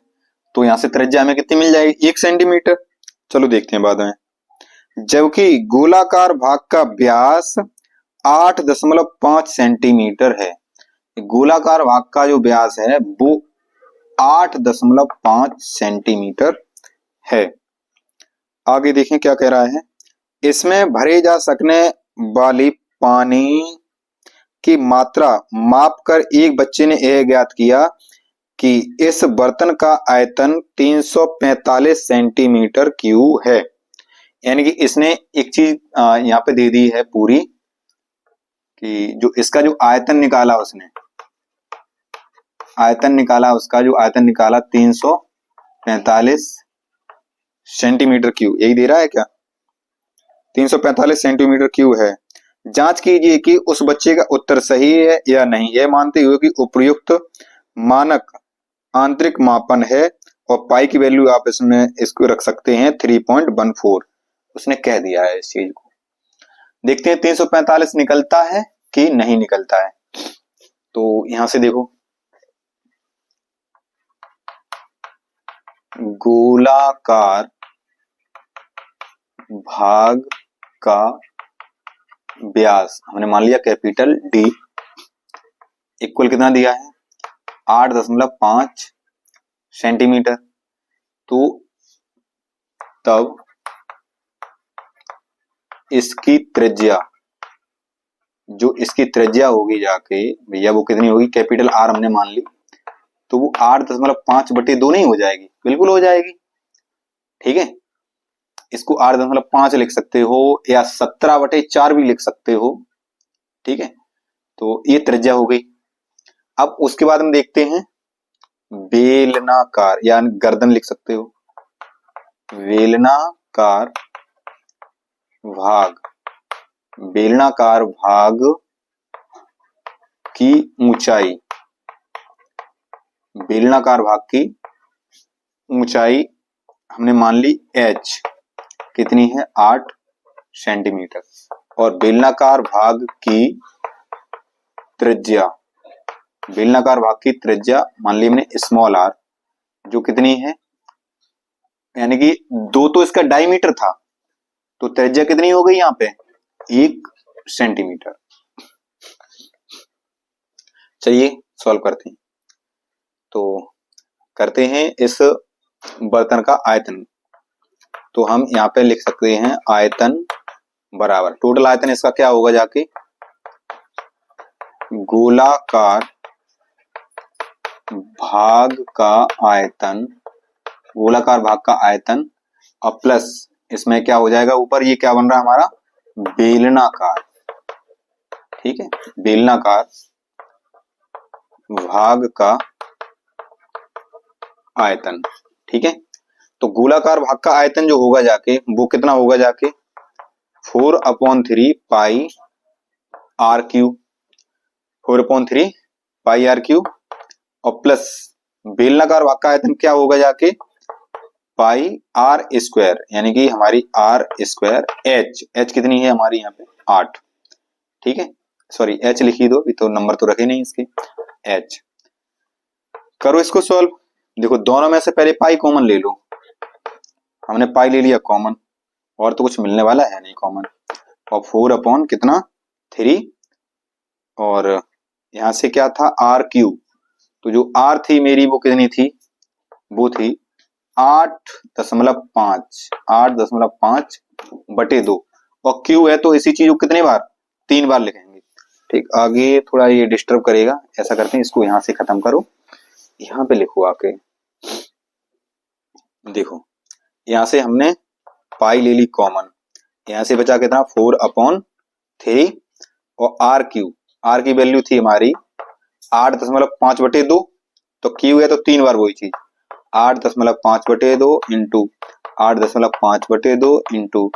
Speaker 1: तो यहां से त्रिज्या हमें कितनी मिल जाएगी, 1 सेंटीमीटर। चलो देखते हैं बाद में। जबकि गोलाकार भाग का व्यास 8.5 सेंटीमीटर है। गोलाकार भाग का जो व्यास है वो 8.5 सेंटीमीटर है। आगे देखें क्या कह रहा है। इसमें भरे जा सकने वाली पानी की मात्रा मापकर एक बच्चे ने यह ज्ञात किया कि इस बर्तन का आयतन 345 सेंटीमीटर क्यूब है। यानी कि इसने एक चीज यहाँ पे दे दी है पूरी, कि जो इसका जो आयतन निकाला उसने, आयतन निकाला उसका जो आयतन निकाला 345 सेंटीमीटर क्यूब, यही दे रहा है क्या, 345 सेंटीमीटर क्यूब है। जांच कीजिए कि उस बच्चे का उत्तर सही है या नहीं, यह मानते हुए कि उपयुक्त मानक आंतरिक मापन है। और पाई की वैल्यू आप इसमें इसको रख सकते हैं 3.14। उसने कह दिया है इस चीज को। देखते हैं 345 निकलता है कि नहीं निकलता है। तो यहां से देखो, गोलाकार भाग का व्यास हमने मान लिया कैपिटल डी, इक्वल कितना दिया है, 8.5 सेंटीमीटर। तो तब इसकी त्रिज्या, जो इसकी त्रिज्या होगी जाके भैया वो कितनी होगी, कैपिटल आर हमने मान ली, तो वो 8.5/2 नहीं हो जाएगी, बिल्कुल हो जाएगी। ठीक है, इसको 8.5 लिख सकते हो या 17/4 भी लिख सकते हो। ठीक है, तो ये त्रिज्या हो गई। अब उसके बाद हम देखते हैं बेलनाकार, या गर्दन लिख सकते हो, बेलनाकार भाग, बेलनाकार भाग की ऊंचाई, बेलनाकार भाग की ऊंचाई हमने मान ली h, कितनी है, 8 सेंटीमीटर। और बेलनाकार भाग की त्रिज्या, बेलनाकार भाग की त्रिज्या मान ली हमने स्मॉल r, जो कितनी है, यानी कि 2 तो इसका डायमीटर था, तो त्रिज्या कितनी हो गई यहाँ पे, 1 सेंटीमीटर। चलिए सॉल्व करते हैं। तो करते हैं इस बर्तन का आयतन। तो हम यहाँ पे लिख सकते हैं आयतन बराबर, टोटल आयतन इसका क्या होगा जाके, गोलाकार भाग का आयतन, गोलाकार भाग का आयतन, और प्लस इसमें क्या हो जाएगा, ऊपर ये क्या बन रहा है हमारा, बेलनाकार। ठीक है, बेलनाकार भाग का आयतन। ठीक है, तो गोलाकार भाग का आयतन जो होगा जाके वो कितना होगा जाके, 4/3 pi r cube, 4/3 pi r cube, और प्लस बेलनाकार भाग का आयतन क्या होगा जाके, पाई आर स्क्वायर, यानी कि हमारी आर स्क्वायर एच कितनी है हमारी यहाँ पे 8। ठीक है, सॉरी एच लिखी दो, अभी तो नंबर तो रखे नहीं इसके, एच। करो इसको सॉल्व। देखो दोनों में से पहले पाई कॉमन ले लो, हमने पाई ले लिया कॉमन, और तो कुछ मिलने वाला है नहीं कॉमन, और 4/3, और यहां से क्या था आर क्यूब, तो जो आर थी मेरी वो कितनी थी, वो थी 8.5/2, और क्यू है तो इसी चीज को कितने बार, 3 बार लिखेंगे। ठीक, आगे थोड़ा ये डिस्टर्ब करेगा, ऐसा करते हैं इसको यहां से खत्म करो, यहां पे लिखो आके। देखो यहां से हमने पाई ले ली कॉमन, यहां से बचा कितना 4/3, और आर क्यू, आर की वैल्यू थी हमारी 8.5/2, तो क्यू है तो 3 बार वही चीज, 8.5/2 इंटू 8.5/2 इंटू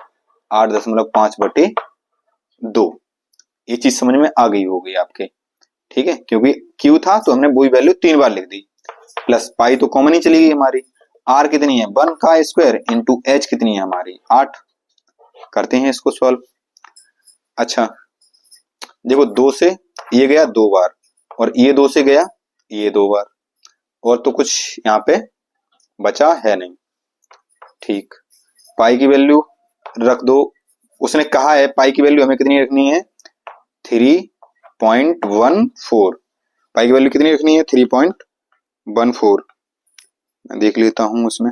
Speaker 1: 8.5/2, ये चीज समझ में आ गई होगी आपके। ठीक है, क्योंकि क्यू था तो हमने वही वैल्यू 3 बार लिख दी, प्लस पाई तो कॉमन ही चली गई हमारी, आर कितनी है 1 का स्क्वायर इंटू एच कितनी है हमारी 8। करते हैं इसको सॉल्व। अच्छा देखो 2 से ये गया 2 बार, और ये 2 से गया ये 2 बार, और तो कुछ यहाँ पे बचा है नहीं। ठीक, पाई की वैल्यू रख दो। उसने कहा है पाई की वैल्यू हमें कितनी रखनी है, 3.14। पाई की वैल्यू कितनी रखनी है, 3.14। मैं देख लेता हूं, उसमें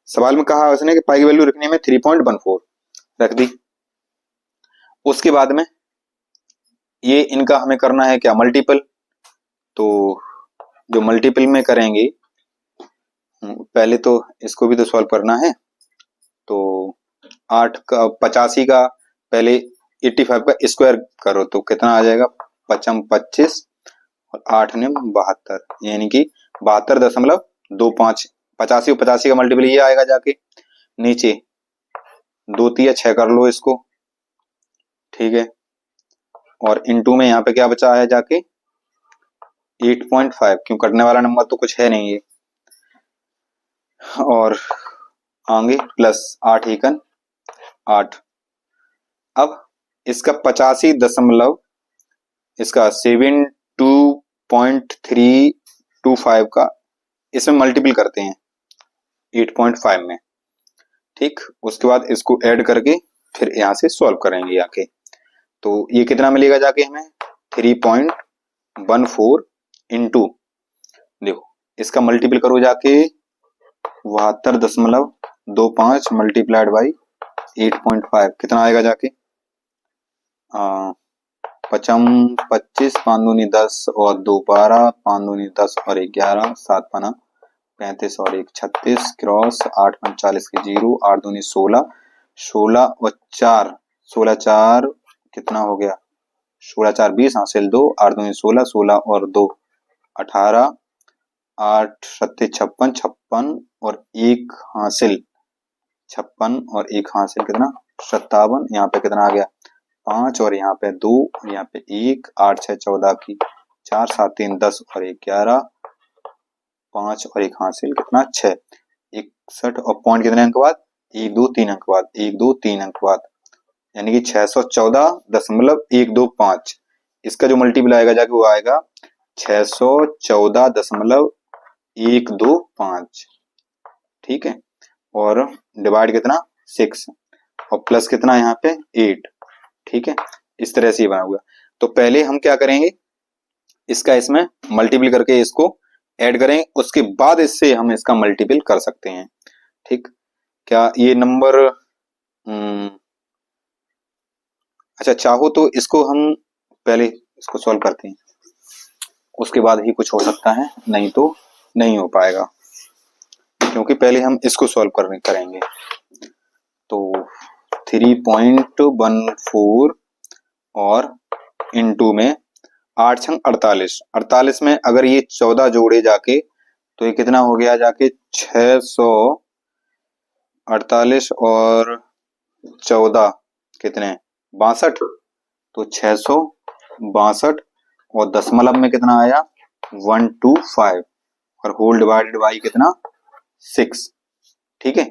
Speaker 1: सवाल में कहा उसने कि पाई की वैल्यू रखनी है हमें 3.14, रख दी। उसके बाद में ये इनका हमें करना है क्या, मल्टीपल। तो जो मल्टीपल में करेंगे, पहले तो इसको भी तो सॉल्व करना है। तो 8 का 85 का पहले 85 का स्क्वायर करो तो कितना आ जाएगा, 5 25 और 8 ने 72, यानी कि 72.25। 85 और 85 का मल्टीपल ये आएगा जाके नीचे, 2 तिया 6 कर लो इसको, ठीक है। और इनटू में यहाँ पे क्या बचा है जाके 8.5, क्यों कटने वाला नंबर तो कुछ है नहीं ये। और आगे प्लस 8 एकन 8। अब इसका 85 इसका 72.325 का इसमें मल्टीपल करते हैं 8.5 में। ठीक, उसके बाद इसको ऐड करके फिर यहां से सॉल्व करेंगे आके। तो ये कितना मिलेगा जाके हमें, 3.14 इंटू, देखो इसका मल्टीपल करो जाके 72.25 मल्टीप्लाइड बाई 8.5, कितना आएगा जाके 25 25 5 दूनी 10 और 2 12 5 दूनी 10 और 1 11 7 5 35 और 1 36 क्रॉस 8 45 के 0 8 दूनी 16 16 और 4 16 4 कितना हो गया, 16 4 20 हासिल 2 8 दूनी 16 16 और 2 18 8 सत्ते 56 56 और 1 हासिल 56 और 1 हासिल कितना 57। यहाँ पे कितना आ गया 5 और यहाँ पे 2 और यहाँ पे 1 8 6 14 की 4 7 3 10 और 1 11 5 और 1 हासिल कितना 6 61 और पॉइंट कितने अंक बाद 1 2 3 अंक बाद 1 2 3 अंक बाद, यानी कि 614.125। इसका जो मल्टीपल आएगा जाके वो आएगा 614.125। ठीक है, और डिवाइड कितना 6 और प्लस कितना यहाँ पे 8। ठीक है, इस तरह से ये बना हुआ। तो पहले हम क्या करेंगे, इसका इसमें मल्टीपल करके इसको ऐड करेंगे, उसके बाद इससे हम इसका मल्टीपल कर सकते हैं। ठीक, क्या ये नंबर अच्छा चाहो तो इसको हम पहले इसको सॉल्व करते हैं, उसके बाद ही कुछ हो सकता है, नहीं तो नहीं हो पाएगा, क्योंकि पहले हम इसको सॉल्व करेंगे। तो 3.14 और इनटू में 8 छंग 48, 48 में अगर ये 14 जोड़े जाके तो ये कितना हो गया जाके 648 और 14 कितने 62, तो 662 और दशमलव में कितना आया 125 और होल डिवाइडेड बाई कितना 6। ठीक है,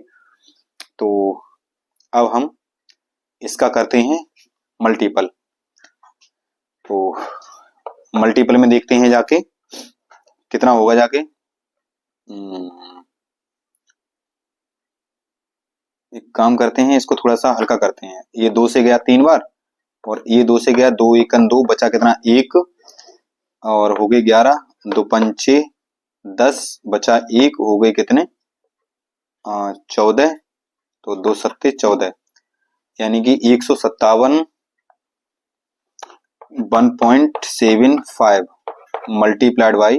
Speaker 1: तो अब हम इसका करते हैं मल्टीपल। तो मल्टीपल में देखते हैं जाके कितना होगा जाके, एक काम करते हैं इसको थोड़ा सा हल्का करते हैं। ये 2 से गया 3 बार और ये 2 से गया 2 एकन 2, बचा कितना 1 और हो गए 11 2 पंचे 10 बचा 1 हो गए कितने 14, तो 2 सत्ते 14, यानी कि 157 मल्टीप्लाइड बाई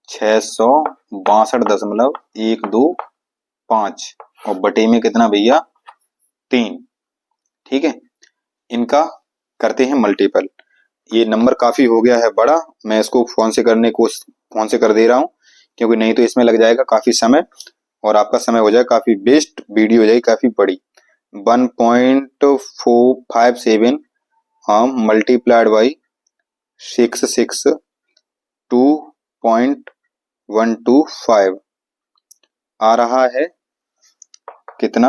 Speaker 1: 662.125 और बटे में कितना भैया 3। ठीक है, इनका करते हैं मल्टीपल। ये नंबर काफी हो गया है बड़ा, मैं इसको फोन से कर दे रहा हूं, क्योंकि नहीं तो इसमें लग जाएगा काफी समय और आपका समय हो जाएगा काफी वेस्ट, वीडियो हो जाएगी काफी बड़ी। 1.457 हम मल्टीप्लाइड बाई 6 2.125 आ रहा है कितना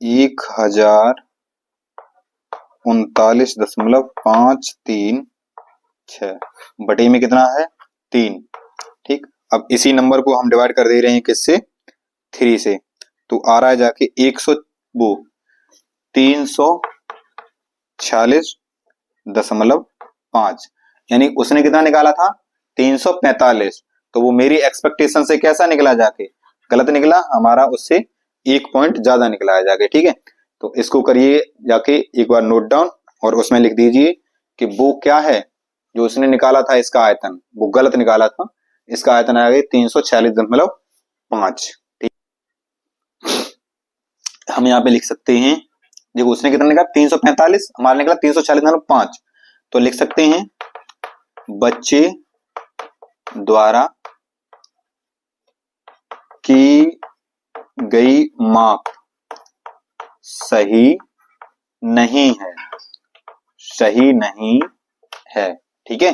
Speaker 1: 1039.536 बटे में कितना है 3। ठीक, अब इसी नंबर को हम डिवाइड कर दे रहे हैं किससे, 3 से, तो आ रहा है जाके 346.5, यानी उसने कितना निकाला था 345, तो वो मेरी एक्सपेक्टेशन से कैसा निकला जाके, गलत निकला, हमारा उससे 1 पॉइंट ज्यादा निकला है जाके, ठीक है। तो इसको करिए जाके एक बार नोट डाउन और उसमें लिख दीजिए कि वो क्या है जो उसने निकाला था, इसका आयतन वो गलत निकाला था, इसका आयतन आ गया 346.5। ठीक, हम यहाँ पे लिख सकते हैं, देखो उसने कितना निकाला 345, हमारा निकला 346.5, तो लिख सकते हैं बच्चे द्वारा की गई माप सही नहीं है, सही नहीं है, ठीक है।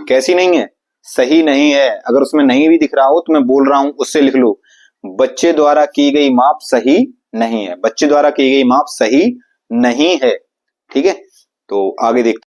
Speaker 1: कैसी नहीं है, सही नहीं है। अगर उसमें नहीं भी दिख रहा हो तो मैं बोल रहा हूं उससे लिख लो, बच्चे द्वारा की गई माप सही नहीं है, बच्चे द्वारा की गई माप सही नहीं है, ठीक है। तो आगे देखते